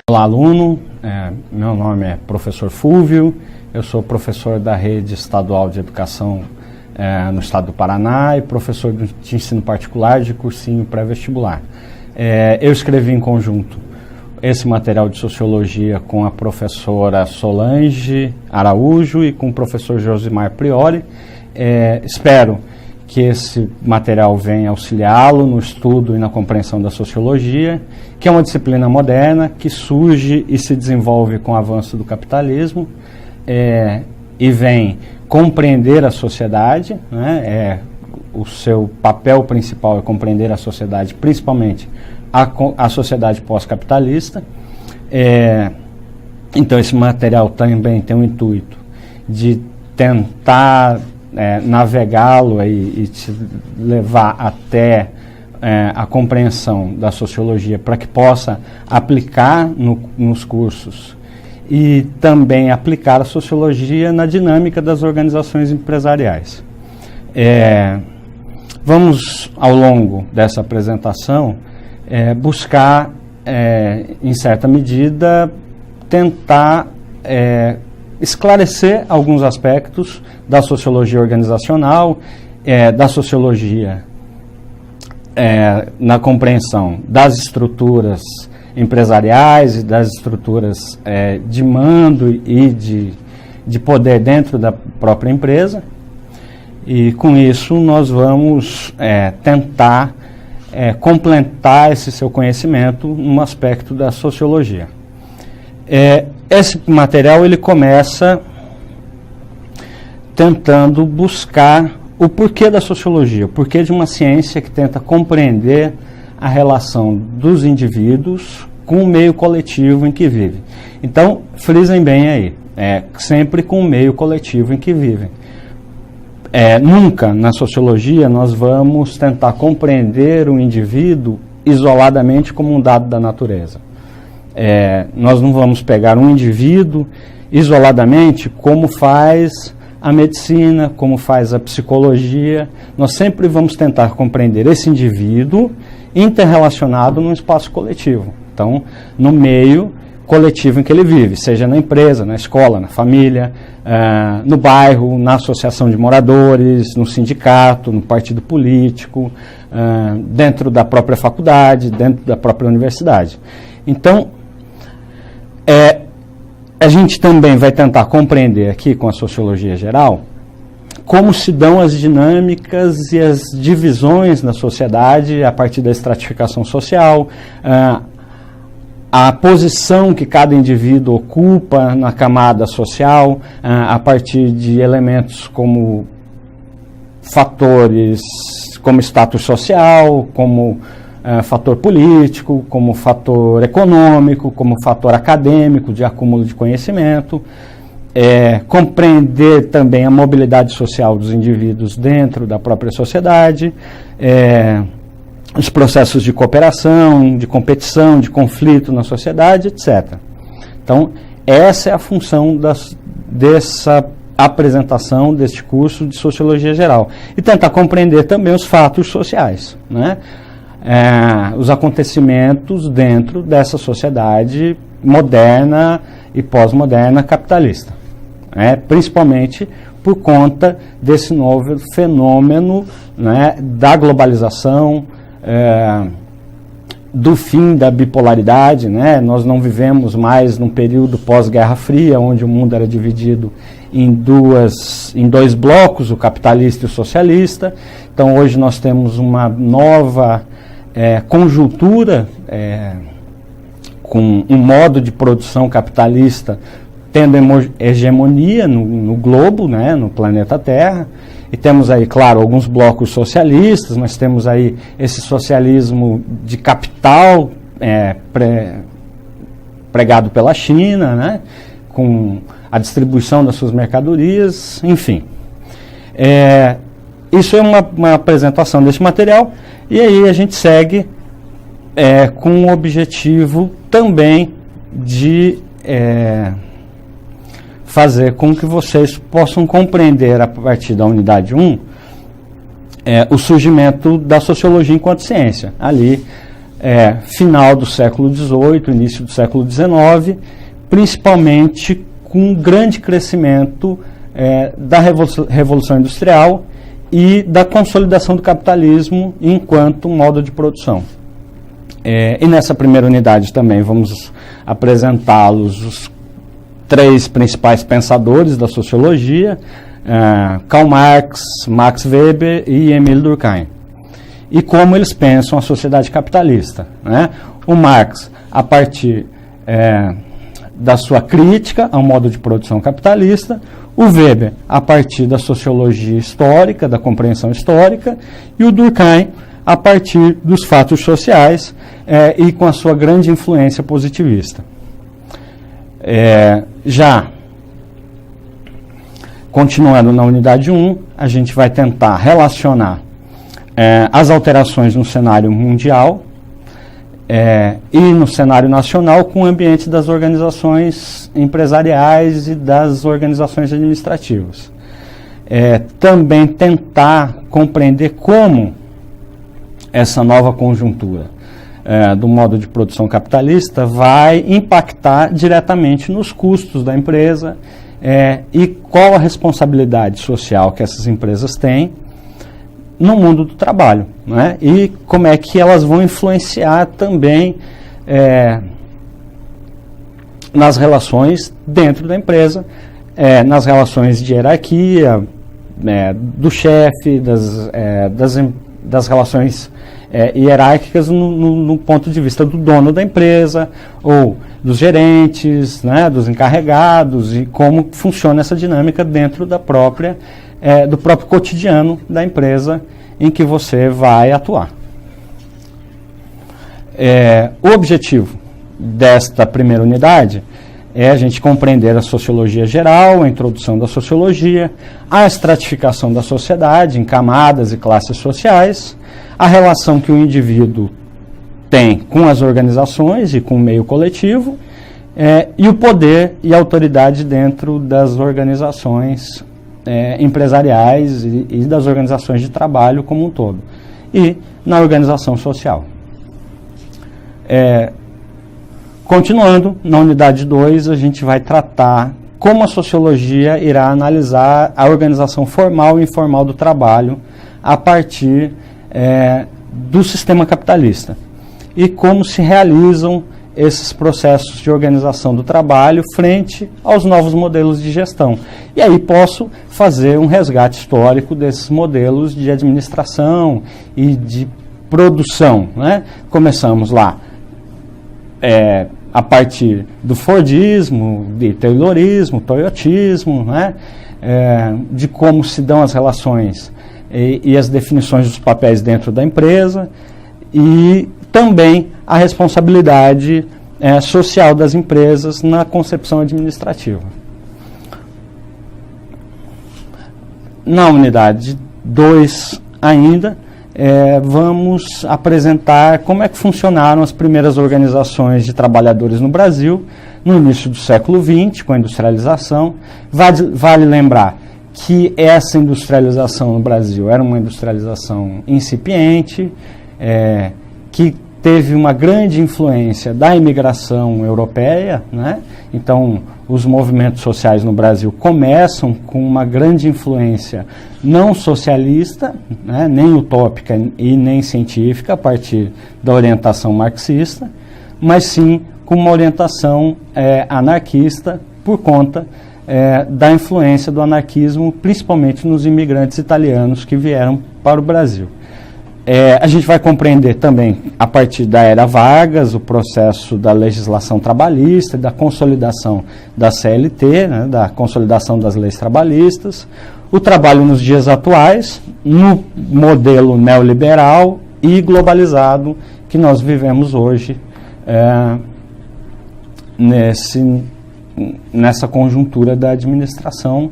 Olá, aluno. Meu nome é professor Fúvio, eu sou professor da Rede Estadual de Educação no estado do Paraná e professor de ensino particular de cursinho pré-vestibular. Eu escrevi em conjunto esse material de Sociologia com a professora Solange Araújo e com o professor Josimar Priori. Espero que esse material venha auxiliá-lo no estudo e na compreensão da Sociologia, que é uma disciplina moderna, que surge e se desenvolve com o avanço do capitalismo, e vem compreender a sociedade, né? O seu papel principal é compreender a sociedade, principalmente a sociedade pós-capitalista. Então esse material também tem o intuito de tentar navegá-lo e te levar até a compreensão da sociologia para que possa aplicar nos cursos e também aplicar a sociologia na dinâmica das organizações empresariais. Vamos, ao longo dessa apresentação, buscar, em certa medida, tentar esclarecer alguns aspectos da sociologia organizacional, da sociologia na compreensão das estruturas empresariais e das estruturas de mando e de poder dentro da própria empresa. E com isso nós vamos tentar completar esse seu conhecimento num aspecto da sociologia. Esse material ele começa tentando buscar o porquê da sociologia, o porquê de uma ciência que tenta compreender a relação dos indivíduos com o meio coletivo em que vivem. Então, frisem bem aí, sempre com o meio coletivo em que vivem. Nunca na sociologia nós vamos tentar compreender o indivíduo isoladamente como um dado da natureza. Nós não vamos pegar um indivíduo isoladamente como faz a medicina, como faz a psicologia. Nós sempre vamos tentar compreender esse indivíduo interrelacionado num espaço coletivo. Então, no meio coletivo em que ele vive, seja na empresa, na escola, na família, no bairro, na associação de moradores, no sindicato, no partido político, dentro da própria faculdade, dentro da própria universidade. Então, a gente também vai tentar compreender aqui com a sociologia geral como se dão as dinâmicas e as divisões na sociedade a partir da estratificação social, a posição que cada indivíduo ocupa na camada social, a partir de elementos como fatores como status social, como fator político, como fator econômico, como fator acadêmico de acúmulo de conhecimento, compreender também a mobilidade social dos indivíduos dentro da própria sociedade, os processos de cooperação, de competição, de conflito na sociedade, etc. Então, essa é a função dessa apresentação deste curso de Sociologia Geral. E tentar compreender também os fatos sociais, né? Os acontecimentos dentro dessa sociedade moderna e pós-moderna capitalista, principalmente por conta desse novo fenômeno, né, da globalização, do fim da bipolaridade, né? Nós não vivemos mais num período pós-Guerra Fria, onde o mundo era dividido em dois blocos, o capitalista e o socialista. Então hoje nós temos uma nova conjuntura, com um modo de produção capitalista tendo hegemonia no globo, né, no planeta Terra, e temos aí, claro, alguns blocos socialistas, mas temos aí esse socialismo de capital pregado pela China, né, com a distribuição das suas mercadorias, enfim. Isso é uma apresentação desse material, e aí a gente segue com o objetivo também de fazer com que vocês possam compreender, a partir da unidade 1, o surgimento da sociologia enquanto ciência. Ali final do século XVIII, início do século XIX, principalmente com um grande crescimento da Revolução Industrial e da consolidação do capitalismo enquanto modo de produção. E nessa primeira unidade também vamos apresentá-los os 3 principais pensadores da sociologia, Karl Marx, Max Weber e Emile Durkheim. E como eles pensam a sociedade capitalista, né? O Marx, a partir da sua crítica ao modo de produção capitalista, o Weber, a partir da sociologia histórica, da compreensão histórica, e o Durkheim, a partir dos fatos sociais e com a sua grande influência positivista. Já continuando na unidade 1, a gente vai tentar relacionar as alterações no cenário mundial e no cenário nacional com o ambiente das organizações empresariais e das organizações administrativas. Também tentar compreender como essa nova conjuntura do modo de produção capitalista vai impactar diretamente nos custos da empresa e qual a responsabilidade social que essas empresas têm no mundo do trabalho, né? E como é que elas vão influenciar também nas relações dentro da empresa, nas relações de hierarquia, do chefe, das relações hierárquicas no ponto de vista do dono da empresa, ou dos gerentes, né, dos encarregados, e como funciona essa dinâmica dentro do próprio cotidiano da empresa em que você vai atuar. O objetivo desta primeira unidade é a gente compreender a sociologia geral, a introdução da sociologia, a estratificação da sociedade em camadas e classes sociais, a relação que o indivíduo tem com as organizações e com o meio coletivo, e o poder e a autoridade dentro das organizações empresariais e das organizações de trabalho como um todo, e na organização social. Continuando, na unidade 2, a gente vai tratar como a sociologia irá analisar a organização formal e informal do trabalho a partir do sistema capitalista e como se realizam esses processos de organização do trabalho frente aos novos modelos de gestão. E aí posso fazer um resgate histórico desses modelos de administração e de produção, né? Começamos lá a partir do Fordismo, de Taylorismo, Toyotismo, né? De como se dão as relações e as definições dos papéis dentro da empresa, e também a responsabilidade social das empresas na concepção administrativa. Na unidade 2 ainda, vamos apresentar como é que funcionaram as primeiras organizações de trabalhadores no Brasil no início do século XX, com a industrialização. Vale lembrar que essa industrialização no Brasil era uma industrialização incipiente, que teve uma grande influência da imigração europeia, né? Então, os movimentos sociais no Brasil começam com uma grande influência não socialista, né? Nem utópica e nem científica, a partir da orientação marxista, mas sim com uma orientação anarquista por conta da influência do anarquismo, principalmente nos imigrantes italianos que vieram para o Brasil. A gente vai compreender também, a partir da Era Vargas, o processo da legislação trabalhista, da consolidação da CLT, né, da consolidação das leis trabalhistas, o trabalho nos dias atuais, no modelo neoliberal e globalizado que nós vivemos hoje, nessa conjuntura da administração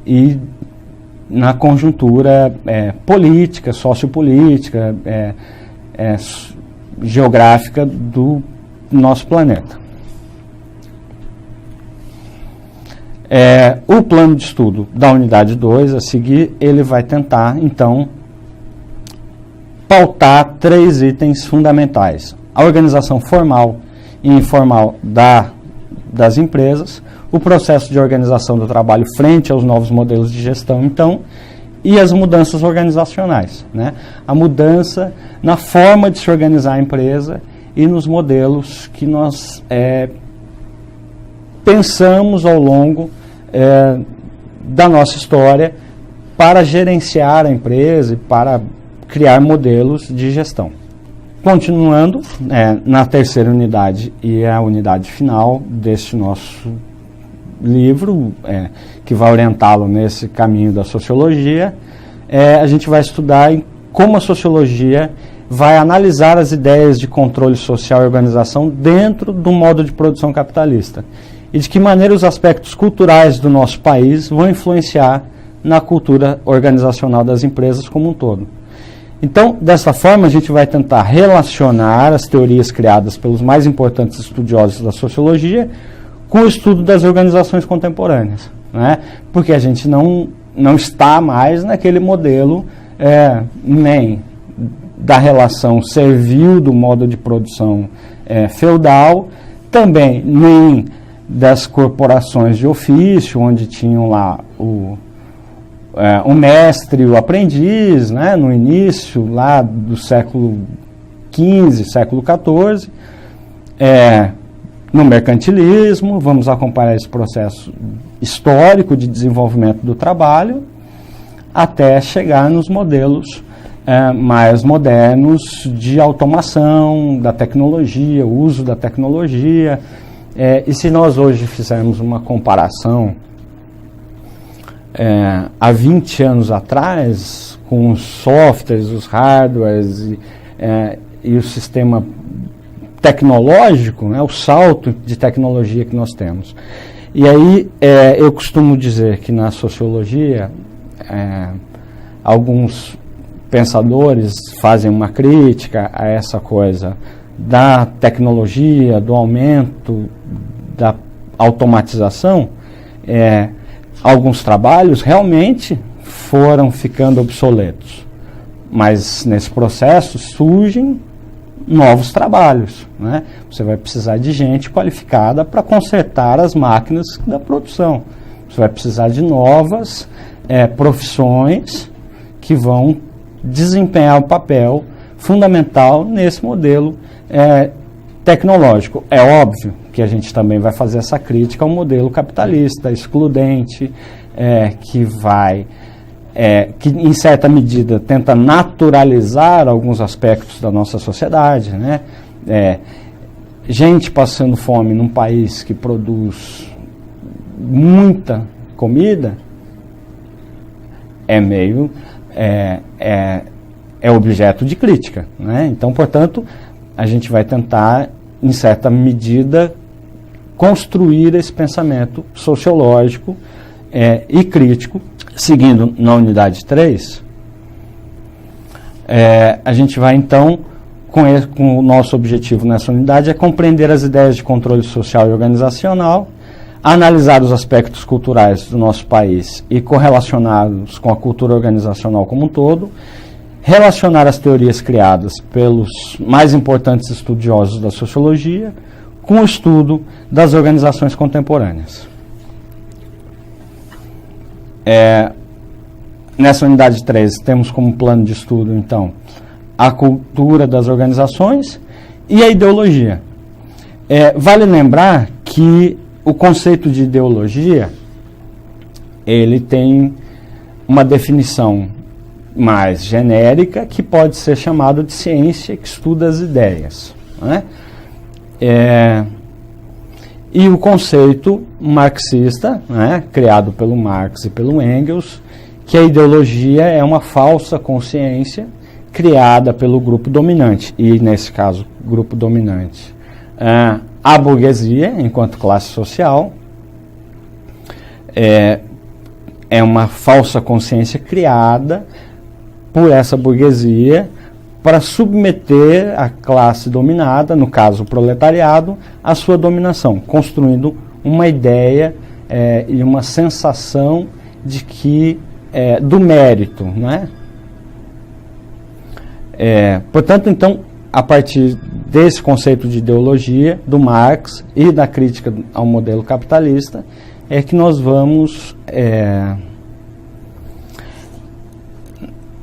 e na conjuntura política, sociopolítica, geográfica do nosso planeta. O plano de estudo da unidade 2, a seguir, ele vai tentar, então, pautar 3 itens fundamentais: a organização formal e informal das empresas, o processo de organização do trabalho frente aos novos modelos de gestão, então, e as mudanças organizacionais, né? A mudança na forma de se organizar a empresa e nos modelos que nós pensamos ao longo da nossa história para gerenciar a empresa e para criar modelos de gestão. Continuando, na terceira unidade e a unidade final deste nosso livro, que vai orientá-lo nesse caminho da sociologia, a gente vai estudar como a sociologia vai analisar as ideias de controle social e organização dentro do modo de produção capitalista e de que maneira os aspectos culturais do nosso país vão influenciar na cultura organizacional das empresas como um todo. Então, dessa forma, a gente vai tentar relacionar as teorias criadas pelos mais importantes estudiosos da sociologia com o estudo das organizações contemporâneas, né? Porque a gente não está mais naquele modelo nem da relação servil do modo de produção feudal, também nem das corporações de ofício, onde tinham lá o mestre e o aprendiz, né, no início lá do século XV, século XIV, no mercantilismo. Vamos acompanhar esse processo histórico de desenvolvimento do trabalho até chegar nos modelos mais modernos de automação da tecnologia, o uso da tecnologia. E se nós hoje fizermos uma comparação há 20 anos atrás, com os softwares, os hardwares e o sistema tecnológico, né, o salto de tecnologia que nós temos. E aí eu costumo dizer que na sociologia alguns pensadores fazem uma crítica a essa coisa da tecnologia, do aumento da automatização. Alguns trabalhos realmente foram ficando obsoletos, mas nesse processo surgem novos trabalhos, né? Você vai precisar de gente qualificada para consertar as máquinas da produção. Você vai precisar de novas profissões que vão desempenhar um papel fundamental nesse modelo tecnológico. É óbvio que a gente também vai fazer essa crítica ao modelo capitalista, excludente, que em certa medida tenta naturalizar alguns aspectos da nossa sociedade, né? Gente passando fome num país que produz muita comida é objeto de crítica, né? Então, portanto, a gente vai tentar, em certa medida, construir esse pensamento sociológico e crítico. Seguindo na unidade 3, a gente vai então, com o nosso objetivo nessa unidade, é compreender as ideias de controle social e organizacional, analisar os aspectos culturais do nosso país e correlacioná-los com a cultura organizacional como um todo, relacionar as teorias criadas pelos mais importantes estudiosos da sociologia com o estudo das organizações contemporâneas. Nessa unidade 3, temos como plano de estudo, então, a cultura das organizações e a ideologia. Vale lembrar que o conceito de ideologia, ele tem uma definição mais genérica, que pode ser chamado de ciência que estuda as ideias, né? E o conceito marxista, né, criado pelo Marx e pelo Engels, que a ideologia é uma falsa consciência criada pelo grupo dominante, e nesse caso, grupo dominante, a burguesia, enquanto classe social, é uma falsa consciência criada por essa burguesia para submeter a classe dominada, no caso o proletariado, à sua dominação, construindo uma ideia e uma sensação de que do mérito, não é? Portanto, então, a partir desse conceito de ideologia, do Marx e da crítica ao modelo capitalista, é que nós vamos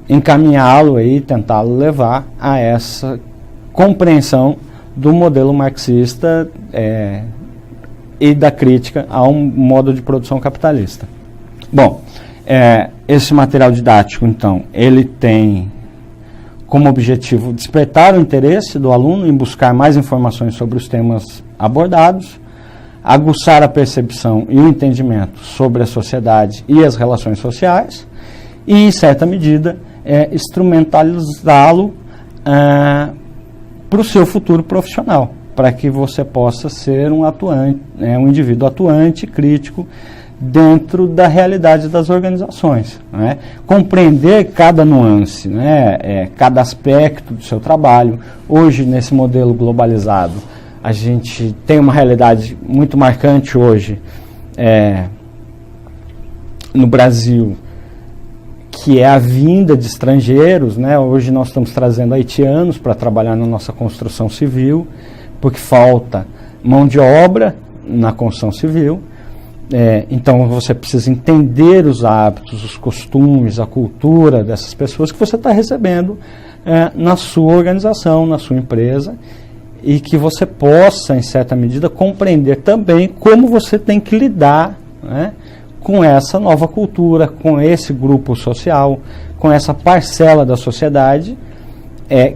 encaminhá-lo aí, tentá-lo levar a essa compreensão do modelo marxista e da crítica ao modo de produção capitalista. Bom, esse material didático, então, ele tem como objetivo despertar o interesse do aluno em buscar mais informações sobre os temas abordados, aguçar a percepção e o entendimento sobre a sociedade e as relações sociais e, em certa medida, instrumentalizá-lo para o seu futuro profissional, para que você possa ser um indivíduo atuante, crítico, dentro da realidade das organizações, né? Compreender cada nuance, né? Cada aspecto do seu trabalho. Hoje, nesse modelo globalizado, a gente tem uma realidade muito marcante hoje no Brasil, que é a vinda de estrangeiros, né? Hoje nós estamos trazendo haitianos para trabalhar na nossa construção civil, porque falta mão de obra na construção civil. Então você precisa entender os hábitos, os costumes, a cultura dessas pessoas que você está recebendo na sua organização, na sua empresa, e que você possa, em certa medida, compreender também como você tem que lidar, né, com essa nova cultura, com esse grupo social, com essa parcela da sociedade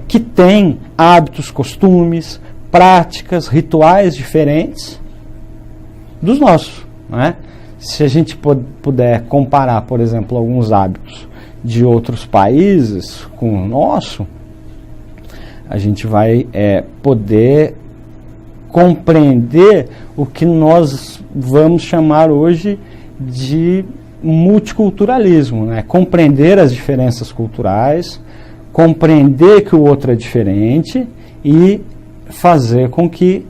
que tem hábitos, costumes, práticas, rituais diferentes dos nossos. Né? Se a gente puder comparar, por exemplo, alguns hábitos de outros países com o nosso, a gente vai poder compreender o que nós vamos chamar hoje de multiculturalismo, né? Compreender as diferenças culturais, compreender que o outro é diferente e fazer com que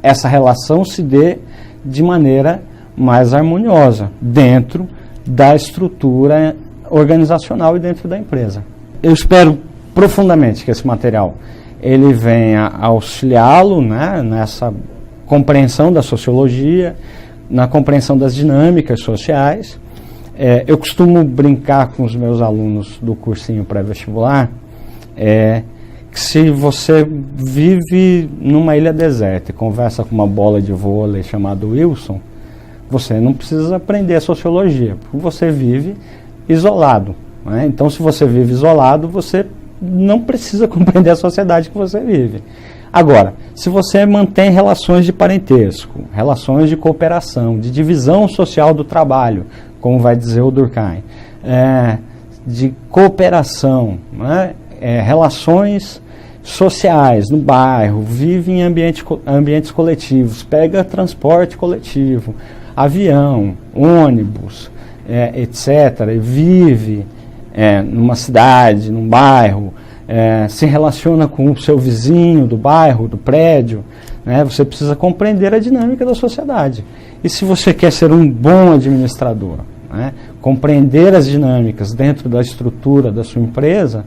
essa relação se dê de maneira mais harmoniosa dentro da estrutura organizacional e dentro da empresa. Eu espero profundamente que esse material ele venha auxiliá-lo, né, nessa compreensão da sociologia, na compreensão das dinâmicas sociais. Eu costumo brincar com os meus alunos do cursinho pré-vestibular que se você vive numa ilha deserta e conversa com uma bola de vôlei chamada Wilson, você não precisa aprender a sociologia, porque você vive isolado, né? Então, se você vive isolado, você não precisa compreender a sociedade que você vive. Agora, se você mantém relações de parentesco, relações de cooperação, de divisão social do trabalho, como vai dizer o Durkheim, de cooperação, né? Relações sociais no bairro, vive em ambientes coletivos, pega transporte coletivo, avião, ônibus, etc., e vive numa cidade, num bairro, se relaciona com o seu vizinho do bairro, do prédio, né? Você precisa compreender a dinâmica da sociedade. E se você quer ser um bom administrador, né? Compreender as dinâmicas dentro da estrutura da sua empresa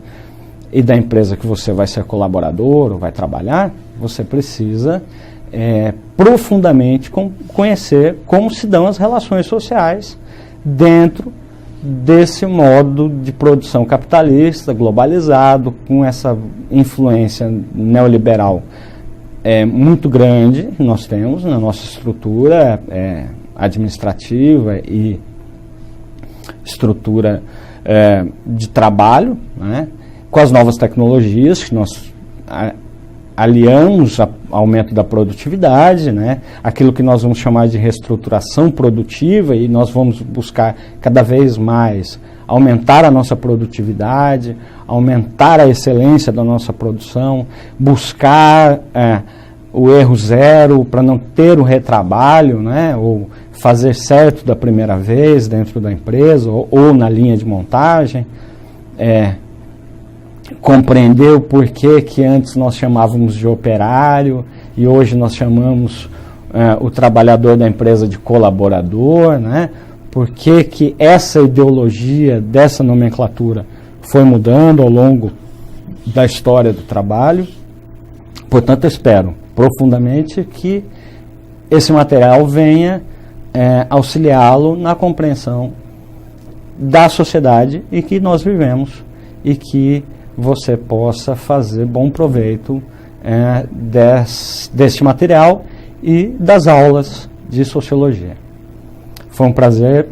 e da empresa que você vai ser colaborador ou vai trabalhar, você precisa profundamente conhecer como se dão as relações sociais dentro desse modo de produção capitalista, globalizado, com essa influência neoliberal muito grande que nós temos na nossa estrutura administrativa e estrutura de trabalho, né? Com as novas tecnologias que nós aliamos ao aumento da produtividade, né? Aquilo que nós vamos chamar de reestruturação produtiva, e nós vamos buscar cada vez mais aumentar a nossa produtividade, aumentar a excelência da nossa produção, buscar o erro zero para não ter o retrabalho, né? Ou fazer certo da primeira vez dentro da empresa ou na linha de montagem, compreender o porquê que antes nós chamávamos de operário e hoje nós chamamos o trabalhador da empresa de colaborador, né? Por que essa ideologia dessa nomenclatura foi mudando ao longo da história do trabalho. Portanto, eu espero profundamente que esse material venha auxiliá-lo na compreensão da sociedade em que nós vivemos e que você possa fazer bom proveito deste material e das aulas de sociologia. Foi um prazer